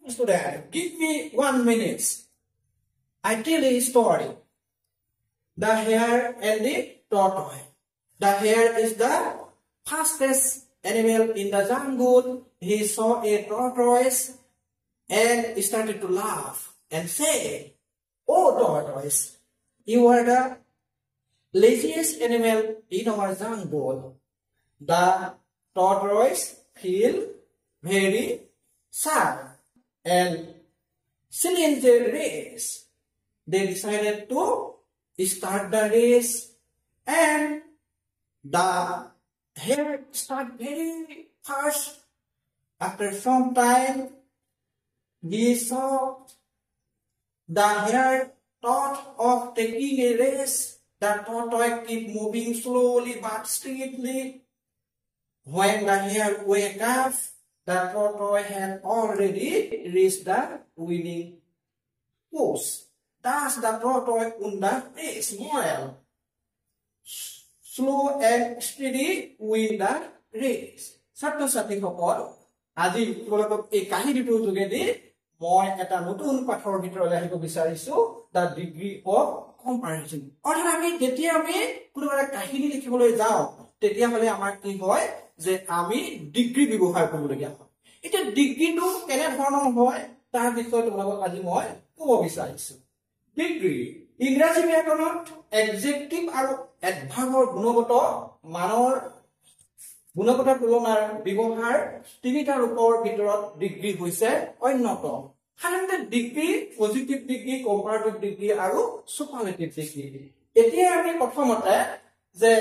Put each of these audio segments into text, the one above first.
Student, give me 1 minute. I tell a story. The hare and the tortoise. The hare is the fastest animal in the jungle. He saw a tortoise and started to laugh and say, "Oh tortoise, you are the laziest animal in our jungle." The tortoise feel very sad and still in the race. They decided to start the race, and the hare started very fast. After some time, he saw the hare thought of taking a race. The tortoise keep moving slowly but steadily. When the hare wake up, the tortoise had already reached the winning post. Thus, the tortoise won the race. Moral: slow and steady win the race. ছাত্ৰ-ছাত্ৰীসকল, আজি তোমালোকক এই কাহিনীটোৰ যোগেদি মই এটা নতুন পাঠৰ ভিতৰলৈ আহিব বিচাৰিছো, দ্য ডিগ্ৰী অফ কম্পাৰিজন। অৰ্থাৎ যেতিয়া আমি কোনোবা এটা কাহিনী লিখিবলৈ যাওঁ, তেতিয়াহ'লে আমাৰ কি হয় যে আমি ডিগ্ৰী ব্যৱহাৰ কৰিবলগীয়া হয়। এতিয়া ডিগ্ৰীটো কেনেধৰণৰ হয় তাৰ বিষয়ে তোমালোকক আজি মই ক'ব বিচাৰিছো। ডিগ্ৰী ইংৰাজী ব্যাকৰণত এডজেক্টিভ আৰু এডভাৰ্বৰ গুণগত মানৰ গুণগত তুলনাৰ ব্যৱহাৰ তিনিটা ৰূপৰ ভিতৰত ডিগ্ৰী হৈছে অন্যতম। সাধাৰণতে degree positive degree, comparative degree আৰু সুপাৰলেটিভ ডিগ্ৰী। এতিয়া আমি প্ৰথমতে যে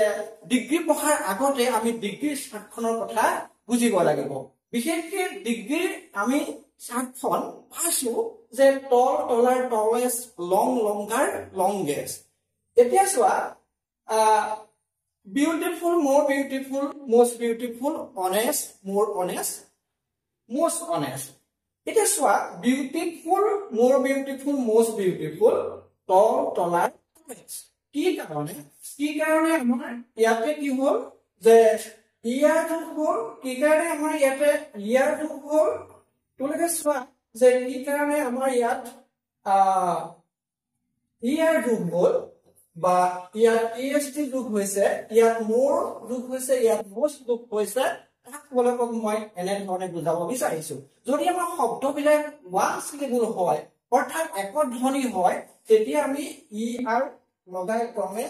ডিগ্ৰী পঢ়াৰ আগতে আমি ডিগ্ৰীৰ চাৰ্টখনৰ কথা বুজিব লাগিব। বিশেষকৈ ডিগ্ৰীৰ আমি চাৰ্টখন পাইছো যে টল, টলাৰ, টলেষ্ট, লং, লংগাৰ, লংগেষ্ট। এতিয়া চোৱা, beautiful, more beautiful, most beautiful, honest, more honest, most honest. It is what? Beautiful, more beautiful, most beautiful, tall, taller, honest. কি কাৰণে আমাৰ ইয়াতে কি হ'ল যে ইয়াৰ যোগ হ'ল, কি কাৰণে আমাৰ ইয়াতে ইয়াৰ যোগ হ'ল, তোমালোকে চোৱা যে কি কাৰণে আমাৰ ইয়াত ইয়াৰ যোগ হ'ল বা ইয়াত est যোগ হৈছে, ইয়াত মোৰ যোগ হৈছে, ইয়াত most যোগ হৈছে। তাক তোমালোকক মই এনেধৰণে বুজাব বিচাৰিছো। যদি আমাৰ শব্দবিলাক ওৱান চিলেবল হয়, অৰ্থাৎ একধ্বনি হয়, তেতিয়া আমি ই আৰ লগাই ক্ৰমে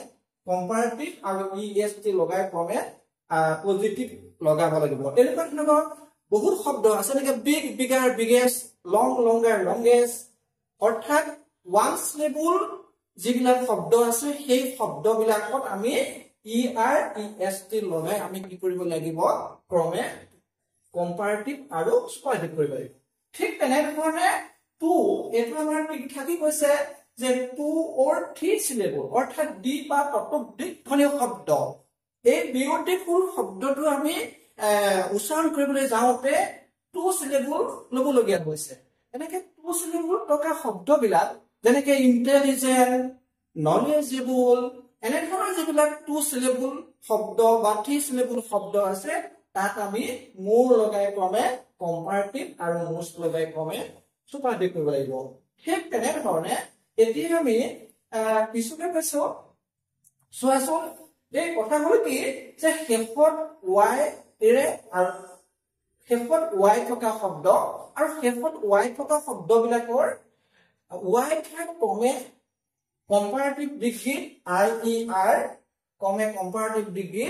কম্পাৰেটিভ আৰু est লগাই ক্ৰমে পজিটিভ লগাব লাগিব। এনেকুৱা ধৰণৰ বহুত শব্দ আছে, যেনেকে বিগ, বিগাৰ, বিগেষ্ট, লং, লংগাৰ, লংগেষ্ট। অৰ্থাৎ ওৱান চিলেবল যিবিলাক শব্দ আছে সেই শব্দবিলাকত আমি ই আৰ est লগাই আমি কি কৰিব লাগিব, ক্ৰমে কম্পাৰেটিভ আৰু সুপাৰলেটিভ কৰিব লাগিব। ঠিক তেনেধৰণে টু, এইটো আমাৰ থাকি গৈছে যে টু অৰ থ্ৰী চিলেবল, অৰ্থাৎ ডি বা ততোধিক শব্দ। এই বিউটিফুল শব্দটো আমি উচ্চাৰণ কৰিবলৈ যাওঁতে টু চিলেবল ল'বলগীয়া হৈছে। এনেকে টু চিলেবল থকা শব্দবিলাক যেনেকে ইণ্টেলিজেন্ট, নলেজেবল, এনেধৰণৰ যিবিলাক টু চিলেবল শব্দ বা থ্ৰী চিলেবল শব্দ আছে, তাত আমি মোৰ লগাই ক্ৰমে কম্পাৰেটিভ আৰু মোষ্ট লগাই ক্ৰমে সুপাৰলেটিভ কৰিব লাগিব। ঠিক তেনেধৰণে এতিয়া আমি পিছতে পাইছো, চোৱাচোন এই কথা হ'ল কি যে শেষত ৱাই এৰে আৰু শেষত ৱাই থকা শব্দ আৰু শেষত ৱাই থকা শব্দবিলাকৰ ৱাই ঠাইত ক্ৰমে comparative degree I E R, ক্ৰমে comparative degree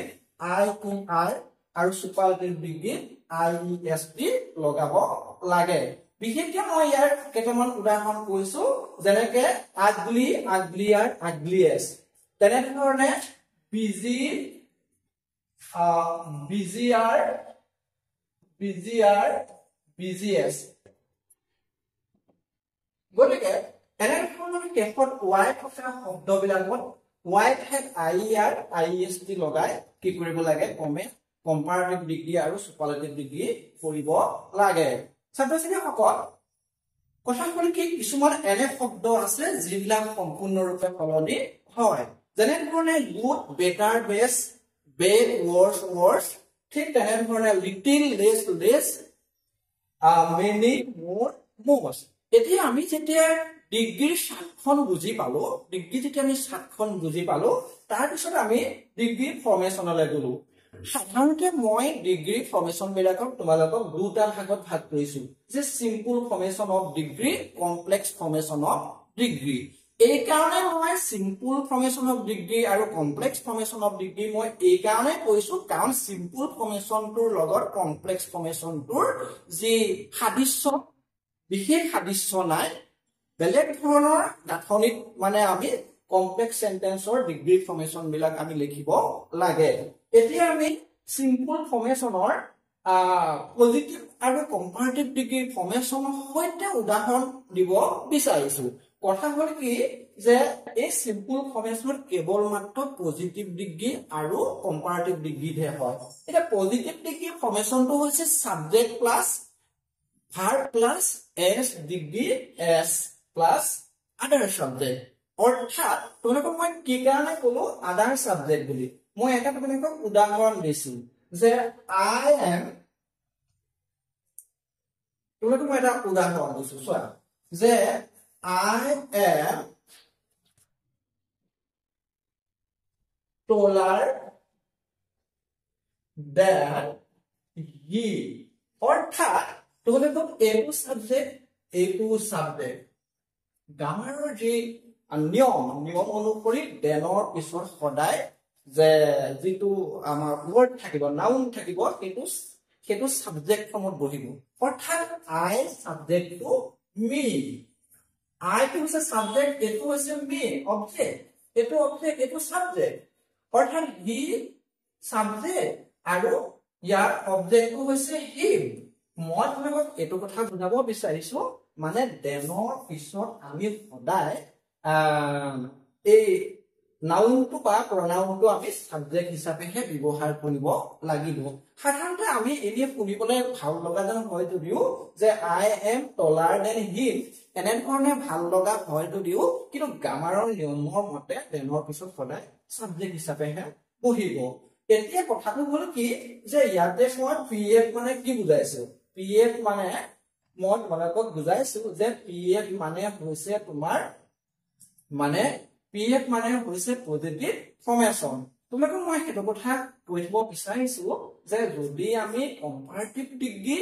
I E R আৰু superlative degree I E S T লগাব লাগে। বিশেষকৈ মই ইয়াৰ কেইটামান উদাহৰণ কৈছো, যেনেকে আগলি, আগলিয়াৰ, আগলিয়েষ্ট। তেনেধৰণে বিজি, বিজিয়াৰ, বিজিয়াৰ, বিজিয়েষ্ট। গতিকে এনেধৰণৰ শেষত ৱাই থকা শব্দবিলাকত ৱাই ঠাইত আই ই আৰ, আই ই এছ টি লগাই কি কৰিব লাগে, ক্ৰমে কম্পাৰেটিভ ডিগ্ৰী আৰু সুপাৰলেটিভ ডিগ্ৰী কৰিব লাগে। ছাত্ৰ-ছাত্ৰীসকল, কথা হ'ল কি কিছুমান এনে শব্দ আছে যিবিলাক সম্পূৰ্ণৰূপে সলনি হয়, যেনেধৰণে good, better, best, bad, worse, worse. ঠিক তেনেধৰণে little, less, less, many, more, most এতিয়া আমি যেতিয়া ডিগ্ৰীৰ সাতখন বুজি পালো ডিগ্ৰী যেতিয়া আমি সাতখন বুজি পালো তাৰ পিছত আমি ডিগ্ৰী ফৰ্মেশনলৈ গলো সাধাৰণতে মই ডিগ্ৰী ফৰ্মেশন বিলাকক তোমালোকক দুটা ভাগত ভাগ কৰিছো যে simple formation of degree complex formation of degree এই কাৰণে মই সিম্পল ফৰ্মেশন অফ ডিগ্ৰী আৰু কমপ্লেক্স ফৰ্মেশন অফ ডিগ্ৰী মই এই কাৰণে কৈছো কাৰণ সিম্পল ফৰ্মেশনটোৰ লগত কমপ্লেক্স ফৰ্মেশনটোৰ যি সাদৃশ্য বিশেষ সাদৃশ্য নাই বেলেগ ধৰণৰ গাঁথনিত মানে আমি কমপ্লেক্স সেন্টেন্সৰ ডিগ্ৰী ফৰ্মেশন বিলাক আমি লিখিব লাগে এতিয়া আমি সিম্পল ফৰ্মেশনৰ পজিটিভ আৰু কম্পাৰেটিভ ডিগ্ৰী ফৰ্মেশনৰ সৈতে উদাহৰণ দিব বিচাৰিছো কথা হল কি যে এই সিম্পল ফৰ্মেশন কেৱল মাত্ৰ পজিটিভ ডিগ্ৰী আৰু কম্পাৰেটিভ ডিগ্ৰীহে হয় এটা পজিটিভ ডিগ্ৰী ফৰ্মেশনটো হৈছে subject plus verb plus s degree s plus other subject অৰ্থাৎ তোমালোকক মই কি কাৰণে ক'লো other subject বুলি মই এটা তোমালোকক উদাহৰণ দিছো যে I am তোমালোকক মই এটা উদাহৰণ দিছো চোৱা যে I am taller than he অৰ্থাৎ তোমালোকক এইটো সাবজেক্ট গ্ৰামাৰৰ যি নিয়ম অনুসৰি দেনৰ পিছত সদায় যে যিটো আমাৰ ৱৰ্ড থাকিব নাউন থাকিব সেইটো সাবজেক্ট ফৰ্মত বহিব অৰ্থাৎ আই সাবজেক্টটো মি আইটো হৈছে সাবজেক্ট এইটো হৈছে মি অবজেক্ট এইটো সাবজেক্ট অৰ্থাৎ হি সাবজেক্ট আৰু ইয়াৰ অবজেক্টটো হৈছে হিম মই তোমাক এইটো কথা বুজাব বিচাৰিছো মানে দেনৰ পিছত আমি সদায় এই নাউনটো বা প্ৰনাউনটো আমি সাবজেক্ট হিচাপেহে ব্যৱহাৰ কৰিব লাগিব সাধাৰণতে আমি এনে শুনিবলৈ ভাল লগা যেন হয় যদিও যে আই এম টলাৰ দেন হিম এনেধৰণে ভাল লগা হয় যদিও কিন্তু গ্ৰামাৰৰ নিয়মৰ মতে দেনৰ পিছত সদায় সাবজেক্ট হিচাপেহে বহিব এতিয়া কথাটো হল কি যে ইয়াতে মই পিএফ মানে কি বুজাইছো পিএফ মানে মই তোমালোকক বুজাইছো যে পিএফ মানে হৈছে তোমাৰ মানে পিএফ মানে হৈছে পজিটিভ ফৰ্মেশন তোমালোকক মই সেইটো কথা কৈ দিব বিচাৰিছো যে যদি আমি কম্পাৰেটিভ ডিগ্ৰী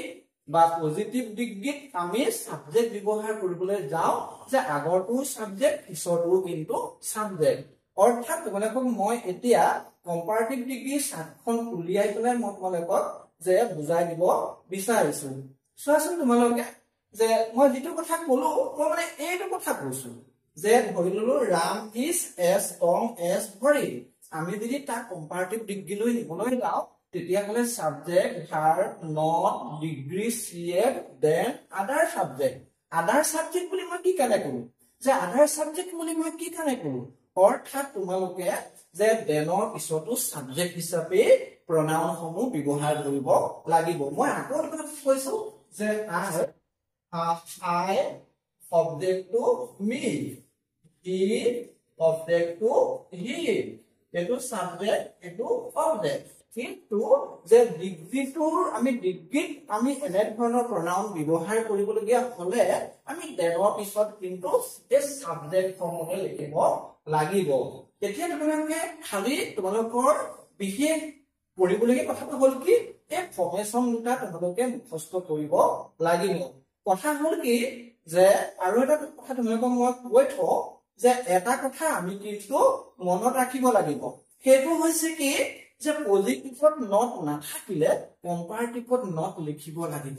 বা পজিটিভ ডিগ্ৰীত আমি সাবজেক্ট ব্যৱহাৰ কৰিবলৈ যাওঁ যে আগৰটো সাবজেক্ট পিছৰটো কিন্তু সাবজেক্ট অৰ্থাৎ তোমালোকক মই এতিয়া কম্পাৰেটিভ ডিগ্ৰী সাতখন উলিয়াই পেলাই মই তোমালোকক যে বুজাই দিব বিচাৰিছো চোৱাচোন তোমালোকে যে মই যিটো কথা কলো মই মানে এইটো কথা কৈছো যে ধৰি ললো Ram is as strong as ভৰি আমি যদি তাক কম্পাৰেটিভ ডিগ্ৰীলৈ নিবলৈ যাওঁ তেতিয়াহ'লে subject verb not degree CF than other subject বুলি মই কি কাৰণে কৰো যে আদাৰ সাবজেক্ট বুলি মই কি কাৰণে কৰো অৰ্থাৎ তোমালোকে যে দেনৰ পিছতো সাবজেক্ট হিচাপে pronoun সমূহ ব্যৱহাৰ কৰিব লাগিব মই আগৰ কথা কৈছো যে I object to me he object to he এটো সাবজেক্ট এটো অবজেক্ট কিন্তু যে ডিগ্ৰীটোৰ আমি ডিগ্ৰীত আমি এনে ধৰণৰ pronoun ব্যৱহাৰ কৰিবলগীয়া হলে আমি দেনৰ পিছত কিন্তু এই সাবজেক্ট সমূহ লিখিব লাগিব এতিয়া তোমালোকে খালি তোমালোকৰ বিশেষ পঢ়িবলগীয়া কথাটো হল কি এই ফৰ্মেশন দুটা তোমালোকে মুখস্থ কৰিব লাগিব কথা হল কি যে আৰু এটা কথা তোমালোকক মই কৈ থওঁ যে এটা কথা আমি কিন্তু মনত ৰাখিব লাগিব সেইটো হৈছে কি যে পজিটিভত নট নাথাকিলে কম্পাৰেটিভত নট লিখিব লাগিব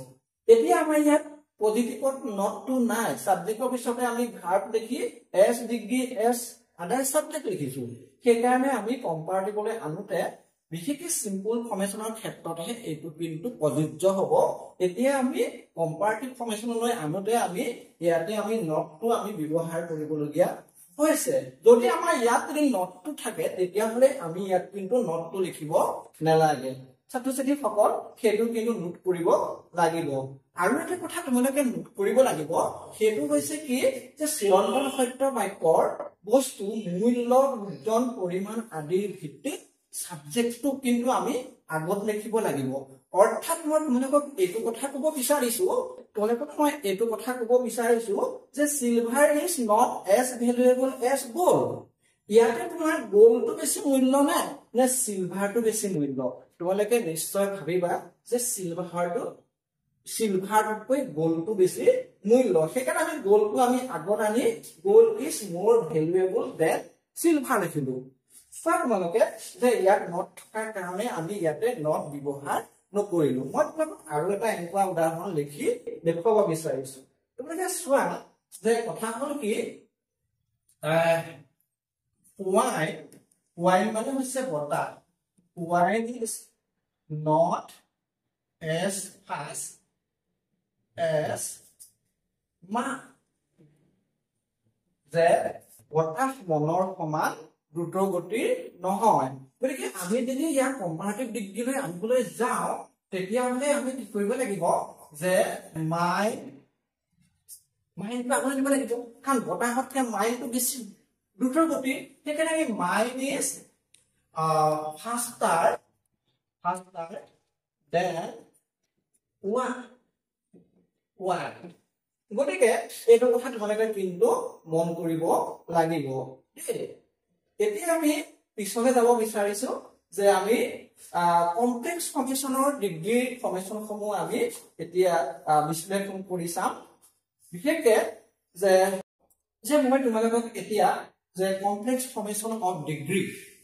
এতিয়া আমাৰ ইয়াত পজিটিভত নটটো নাই সাবজেক্টৰ পিছতে আমি ভাৰ্ব লিখি এছ ডিগ্ৰী এছ আদাৰ সাবজেক্ট লিখিছো সেইকাৰণে আমি কম্পাৰেটিভলৈ আনোতে বিশেষকৈ সিম্পল ফৰ্মেশনৰ ক্ষেত্ৰতহে এইটো কিন্তু প্ৰযোজ্য হ'ব এতিয়া আমি কম্পাৰেটিভ ফৰ্মেশনলৈ আনোতে আমি ইয়াতে আমি নটটো আমি ব্যৱহাৰ কৰিবলগীয়া হৈছে যদি আমাৰ ইয়াত যদি নটটো থাকে তেতিয়াহ'লে আমি ইয়াত কিন্তু নটটো লিখিব নালাগে ছাত্ৰ-ছাত্ৰীসকল সেইটো কিন্তু নোট কৰিব লাগিব আৰু এটা কথা তোমালোকে নোট কৰিব লাগিব সেইটো হৈছে কি যে চিৰন্তন সত্য বাক্যৰ বস্তু মূল্য ওজন পৰিমাণ আদিৰ ভিত্তিত সাবজেক্টটো কিন্তু আমি আগত লিখিব লাগিব অৰ্থাৎ মই তোমালোকক এইটো কথা ক'ব বিচাৰিছো তোমালোকক মই এইটো কথা ক'ব বিচাৰিছো যে silver is not as valuable as gold ইয়াতে তোমাৰ গোল্ডটো বেছি মূল্য নাই নে সিলভাৰটো বেছি মূল্য তোমালোকে নিশ্চয় ভাবিবা যে সিলভাৰতকৈ গোল্ডটো বেছি মূল্য সেইকাৰণে আমি গোল্ডটো আমি আগত আনি gold is more valuable than silver লিখিলো তোমালোকে যে ইয়াত নট থকাৰ কাৰণে আমি ইয়াতে নট ব্যৱহাৰ নকৰিলো মই তোমালোকক আৰু এটা এনেকুৱা উদাহৰণ লিখি দেখুৱাব বিচাৰিছো তোমালোকে চোৱা যে কথা হ'ল কি wine মানে হৈছে বতাহ wine is not as fast as man যে বতাহ মনৰ সমান দ্ৰুত গতিৰ নহয় গতিকে আমি যদি ইয়াৰ কম্পাৰেটিভ ডিগ্ৰীলৈ আনিবলৈ যাওঁ তেতিয়াহ'লে আমি কি কৰিব লাগিব যে মাইণ্ডটো আগলৈ নিব লাগিব কাৰণ বতাহতকৈ মাইণ্ডটো বেছি দ্ৰুত গতি সেইকাৰণে আমি mind is faster than one গতিকে এইটো কথা তোমালোকে কিন্তু মন কৰিব লাগিব এতিয়া আমি পিছলৈ যাব বিচাৰিছো যে আমি কমপ্লেক্স ফৰ্মেশনৰ ডিগ্ৰী ফৰ্মেশনসমূহ আমি এতিয়া বিশ্লেষণ কৰি চাম বিশেষকৈ যে মই তোমালোকক এতিয়া যে complex formation of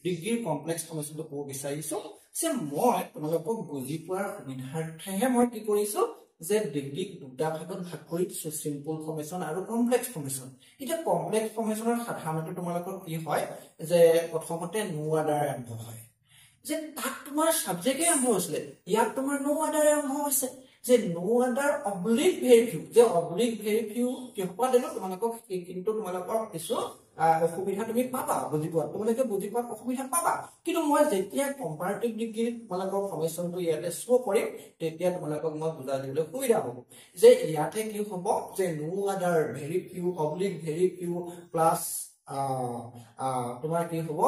degree complex ফৰ্মেশনটো ক'ব বিচাৰিছো যে মই তোমালোকক বুজি পোৱাৰ সুবিধাৰ্থেহে মই কি কৰিছো যে ডিগ্ৰীক দুটা ভাগত ভাগ কৰি দিছো সিম্পল ফৰ্মেশন আৰু কমপ্লেক্স ফৰ্মেশন এতিয়া কমপ্লেক্স ফৰ্মেশনৰ সাধাৰণতে তোমালোকৰ কি হয় যে প্ৰথমতে নো আদাৰ আৰম্ভ হয় যে তাত তোমাৰ সাবজেক্টে আৰম্ভ হৈছিলে ইয়াত তোমাৰ নো আদাৰ আৰম্ভ হৈছে যে নো আদাৰ অবলিক ভেৰি ফিউ যে অবলিক ভেৰি ফিউ কিহপা দিলো তোমালোকক কিন্তু তোমালোকৰ কিছু অসুবিধা তুমি পাবা বুজি পোৱা তোমালোকে বুজি পোৱা অসুবিধা পাবা কিন্তু মই যেতিয়া কম্পাৰেটিভ ডিগ্ৰী তোমালোকৰ ফৰ্মেশনটো ইয়াতে শ্ব' কৰিম তেতিয়া তোমালোকক মই বুজাই দিবলৈ সুবিধা হ'ব যে ইয়াতে কি হ'ব যে নো আদাৰ very few oblique very few plus তোমাৰ কি হ'ব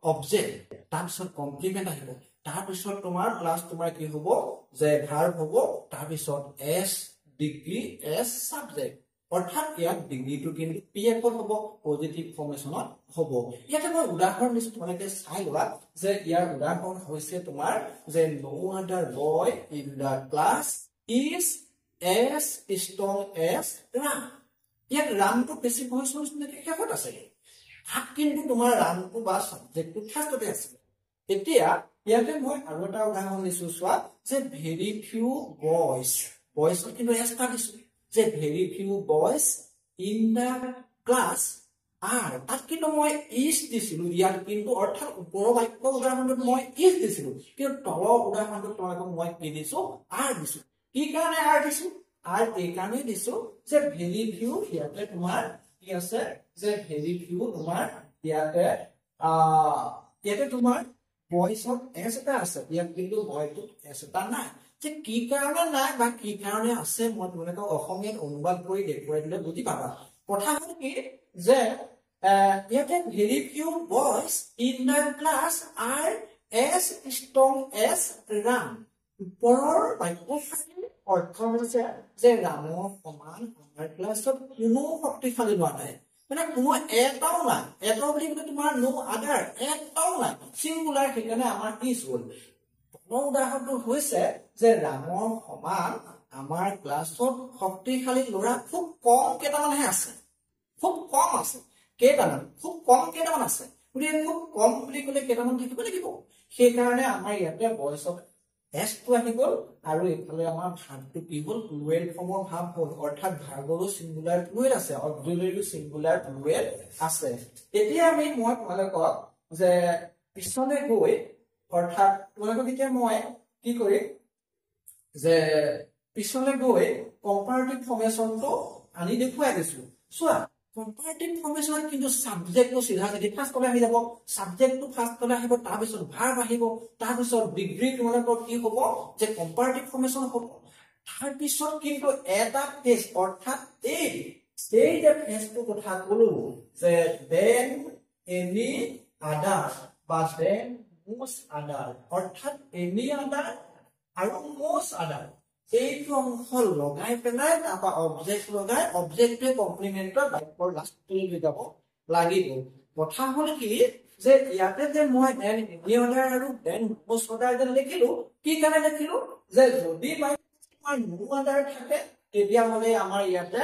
অবজেক্ট তাৰপিছত কমপ্লিমেণ্ট আহিব তাৰপিছত তোমাৰ প্লাছ তোমাৰ কি হ'ব যে ভাৰ্ব হ'ব তাৰপিছত এছ ডিগ্ৰী এছ সাবজেক্ট অৰ্থাৎ ইয়াত ডিগ্ৰীটো কিন্তু পিএফত হ'ব পজিটিভ ফৰ্মেশনত হ'ব ইয়াতে মই উদাহৰণ দিছো তোমালোকে চাই লোৱা যে ইয়াৰ উদাহৰণ হৈছে তোমাৰ যে no other boy in the class is as strong as Ram ইয়াত ৰামটো বেছি ফৰ্মেশন শেষত আছে তাত কিন্তু তোমাৰ ৰামটো বা সাবজেক্টটো ফাৰ্ষ্টতে আছে এতিয়া ইয়াতে মই আৰু এটা উদাহৰণ দিছো চোৱা যে ভেৰি ফিউ বয়জ কিন্তু এছটা দিছো যে very few boys in the class R তাত কিন্তু মই ইজ দিছিলো ইয়াত কিন্তু অৰ্থাৎ ওপৰৰ বাক্য উদাহৰণত মই ইজ দিছিলো কিন্তু তলৰ উদাহৰণত তোমালোকক মই কি দিছো আৰ দিছো কি কাৰণে আৰ দিছো আৰ এই কাৰণে দিছো যে ভেৰি ফিউ ইয়াতে তোমাৰ কি আছে যে ভেৰি ফিউ তোমাৰ ইয়াতে তোমাৰ বয়সত এছ এটা আছে ইয়াত কিন্তু বয়টোত এছ এটা নাই যে কি কাৰণে নাই বা কি কাৰণে আছে মই তোমালোকক অসমীয়াত অনুবাদ কৰি দেখুৱাই দিলে বুজি পাবা কথা হ'ল কি যে ইয়াতে very few boys in the class are as strong as Ram ওপৰৰ বাক্যশালীৰ অৰ্থ হৈছে যে ৰামৰ সমান আমাৰ ক্লাছত কোনো শক্তিশালী হোৱা নাই মানে কোনো এটাও নাই এটাও বুলি ক'লে তোমাৰ নো আদাৰ এটাও নাই সিংগুলাৰ সেইকাৰণে আমাৰ ইজ হ'ল উদাহৰণটো হৈছে যে ৰামৰ সমান আমাৰ ক্লাছত শক্তিশালী ল'ৰা খুব কম কেইটামানহে আছে খুব কম আছে কেইটামান খুব কম কেইটামান আছে গতিকে খুব কম বুলি ক'লে কেইটামান থাকিব লাগিব সেইকাৰণে আমাৰ ইয়াতে বয়সত এছটো আহি গ'ল আৰু এইফালে আমাৰ ভাৰ্বটো কি হ'ল প্লুৰেল ফৰ্মৰ ভাৰ্ব হ'ল অৰ্থাৎ ভাৰ্বৰো সিংগুলাৰ প্লুৰেল আছে অক্সিলাৰীৰো সিংগুলাৰ প্লুৰেল আছে এতিয়া মই তোমালোকক যে পিছলৈ গৈ অৰ্থাৎ তোমালোকক এতিয়া মই কি কৰিম যে পিছলৈ গৈ কম্পাৰেটিভ ফৰ্মেশনটো আনি দেখুৱাই দিছো চোৱা কম্পাৰেটিভ ফৰ্মেশনত কিন্তু সাবজেক্টটো সিধা যদি ফাৰ্ষ্টলৈ আহি যাব সাবজেক্টটো ফাৰ্ষ্টলৈ আহিব তাৰপিছত ভাৰ্ব আহিব তাৰপিছত ডিগ্ৰী তোমালোকৰ কি হ'ব যে কম্পাৰেটিভ ফৰ্মেশন হ'ব তাৰপিছত কিন্তু এটা ফেজ অৰ্থাৎ এই যে ফেজটো কথা ক'লো যে দেন এনি আদাৰ বা দেন most other অৰ্থাৎ any other আৰু most other এইটো অংশ লগাই পেলাই তাৰপৰা অবজেক্ট লগাই অবজেক্টে কমপ্লিমেন্টৰ বাক্যৰ লাষ্টলৈ লৈ যাব লাগিব কথা হ'ল কি যে ইয়াতে যে মই দেন এনি অৰ্ডাৰ আৰু দেন most order যে লিখিলো কি কাৰণে লিখিলো যে যদি তোমাৰ নো অৰ্ডাৰ থাকে তেতিয়া হ'লে আমাৰ ইয়াতে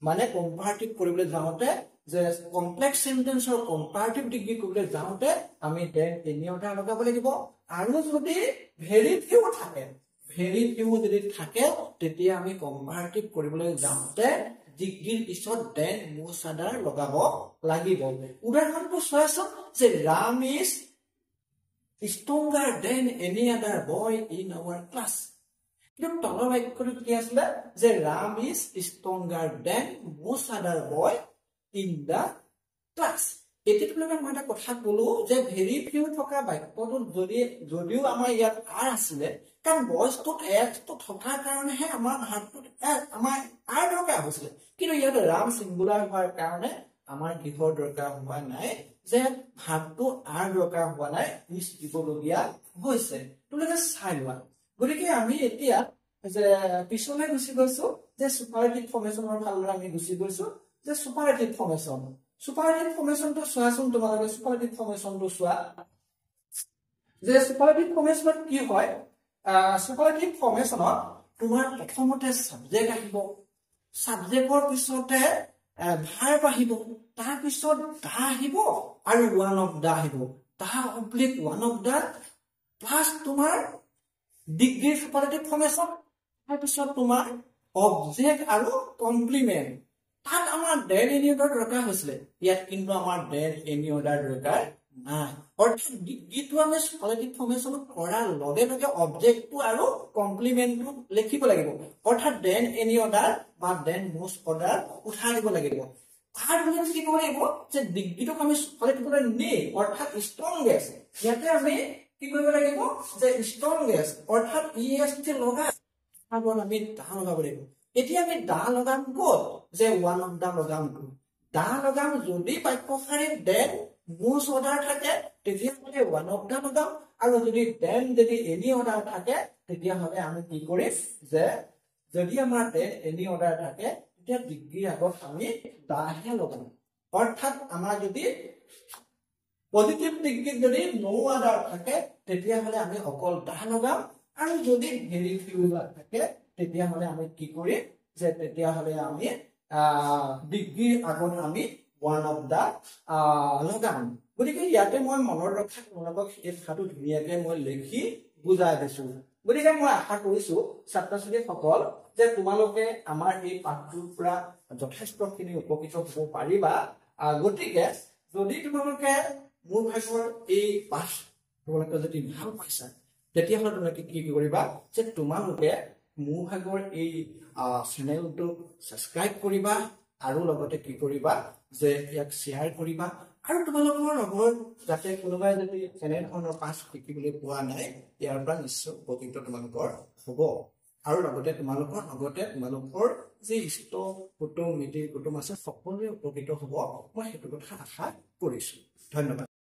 মানে কম্পাৰেটিভ কৰিবলৈ যাওঁতে যে কমপ্লেক্স সেন্টেন্সৰ কম্পাৰেটিভ ডিগ্ৰী কৰিবলৈ যাওঁতে আমি দেন এনি অৰ্ডাৰ লগাব লাগিব আৰু যদি ভেৰি ফিউ থাকে ভেৰি ফিউ যদি থাকে তেতিয়া আমি কম্পাৰেটিভ কৰিবলৈ যাওঁতে ডিগ্ৰীৰ পিছত দেন most other লগাব লাগিব উদাহৰণটো চোৱাচোন যে Ram is stronger than any other boy in our class কিন্তু তলৰ বাক্যটো কি আছিলে যে Ram is stronger than most other boy in the class এতিটো লগে মই এটা কথা কলো যে ভেৰি ফিউ থকা বাক্যটো যদিও আমাৰ ইয়াত আৰ আছিলে কাৰণ বয়সটো এটো থকাৰ কাৰণেহে আমাৰ ভাৰতত আমাৰ আৰ দৰকাৰ হৈছিল কিন্তু ইয়াত ৰাম সিঙ্গুলাৰ হোৱাৰ কাৰণে আমাৰ কিহৰ দৰকাৰ হোৱা নাই যে ভাৰতটো আৰ দৰকাৰ হোৱা নাই ইজ দিবলগীয়া হৈছে তোলকে চাই লোৱা গতিকে আমি এতিয়া যে পিছলৈ গুছি গৈছো যে সুপাৰলেটিভ ফৰ্মেশনৰ ফাললৈ আমি গুছি গৈছো যে সুপাৰলেটিভ ফৰ্মেশনটো চোৱাচোন তোমালোকে সুপাৰলেটিভ ফৰ্মেশনটো চোৱা যে সুপাৰলেটিভ ফৰ্মেশনত কি হয় সুপাৰলেটিভ ফৰ্মেশনত তোমাৰ প্ৰথমতে সাবজেক্ট আহিব সাবজেক্টৰ পিছতে ভাৰ্ব আহিব তাৰ পিছত দা আহিব আৰু ওয়ান অফ দা আহিব the oblique one of the plus তোমাৰ ডিগ্ৰী সুপাৰলেটিভ ফৰ্মেশন তাৰ পিছত তোমাৰ অবজেক্ট আৰু কমপ্লিমেন্ট তাত আমাৰ দেন এনি অৰ্ডাৰ দৰকাৰ হৈছিলে ইয়াত কিন্তু আমাৰ দেন এনি অৰ্ডাৰ দৰকাৰ নাই অৰ্থাৎ ডিগ্ৰীটো আমি সুপাৰলেটিভ ফৰ্মেশন কৰাৰ লগে লগে অবজেক্টটো আৰু কমপ্লিমেন্টটো লিখিব লাগিব অৰ্থাৎ দেন এনি অৰ্ডাৰ বা দেন most অৰ্ডাৰ উঠাই দিব লাগিব তাৰ মানে কি কৰিব লাগিব যে ডিগ্ৰীটো আমি সুপাৰলেটিভলৈ নি অৰ্থাৎ ষ্ট্ৰংগেষ্ট ইয়াতে আমি কি কৰিব লাগিব যে ষ্ট্ৰংগেষ্ট অৰ্থাৎ est লগাই আগত আমি দা লগাব লাগিব এতিয়া আমি দা লগাম ক'ত যে ওয়ান অফ দা লগাম দা লগাম যদি বাক্যশাৰীত দেন most order থাকে তেতিয়া হলে ওয়ান অফ দা লগাম আৰু যদি এনি অৰ্ডাৰ থাকে তেতিয়া হলে আমি কি কৰিম যে যদি আমাৰ দেন এনি অৰ্ডাৰ থাকে তেতিয়া ডিগ্ৰী আগত আমি দাহে লগাম অৰ্থাৎ আমাৰ যদি পজিটিভ ডিগ্ৰী যদি নো অৰ্ডাৰ থাকে তেতিয়া হলে আমি অকল দা লগাম আৰু যদি ভেৰি ফিউ থাকে তেতিয়া হলে আমি কি কৰিম যে তেতিয়া হলে আমি ডিগ্ৰী আগত আমি one of the লগাম গতিকে ইয়াতে মই মনৰ ৰখা তোমালোকক এই কথাটো ধুনীয়াকৈ মই লিখি বুজাই দিছো গতিকে মই আশা কৰিছো ছাত্ৰ-ছাত্ৰীসকল যে তোমালোকে আমাৰ এই পাঠটোৰ পৰা যথেষ্টখিনি উপকৃত হ'ব পাৰিবা গতিকে যদি তোমালোকে মোৰ ভাষৰ এই পাঠ তোমালোকে যদি ভাল পাইছা তেতিয়াহ'লে তোমালোকে কি কৰিবা যে তোমালোকে মোৰ ভাগৰ এই চেনেলটো সাবস্ক্ৰাইব কৰিবা আৰু লগতে কি কৰিবা যে ইয়াক শেয়াৰ কৰিবা আৰু তোমালোকৰ লগত যাতে কোনোবাই যদি চেনেল খনৰ পাছ শিকিবলৈ পোৱা নাই ইয়াৰ পৰা নিশ্চয় উপকৃত তোমালোকৰ হ'ব আৰু লগতে তোমালোকৰ যে ইষ্ট কুটুম মিতিৰ কুটুম আছে সকলোৱে উপকৃত হ'ব মই সেইটো কথা আশা কৰিছো ধন্যবাদ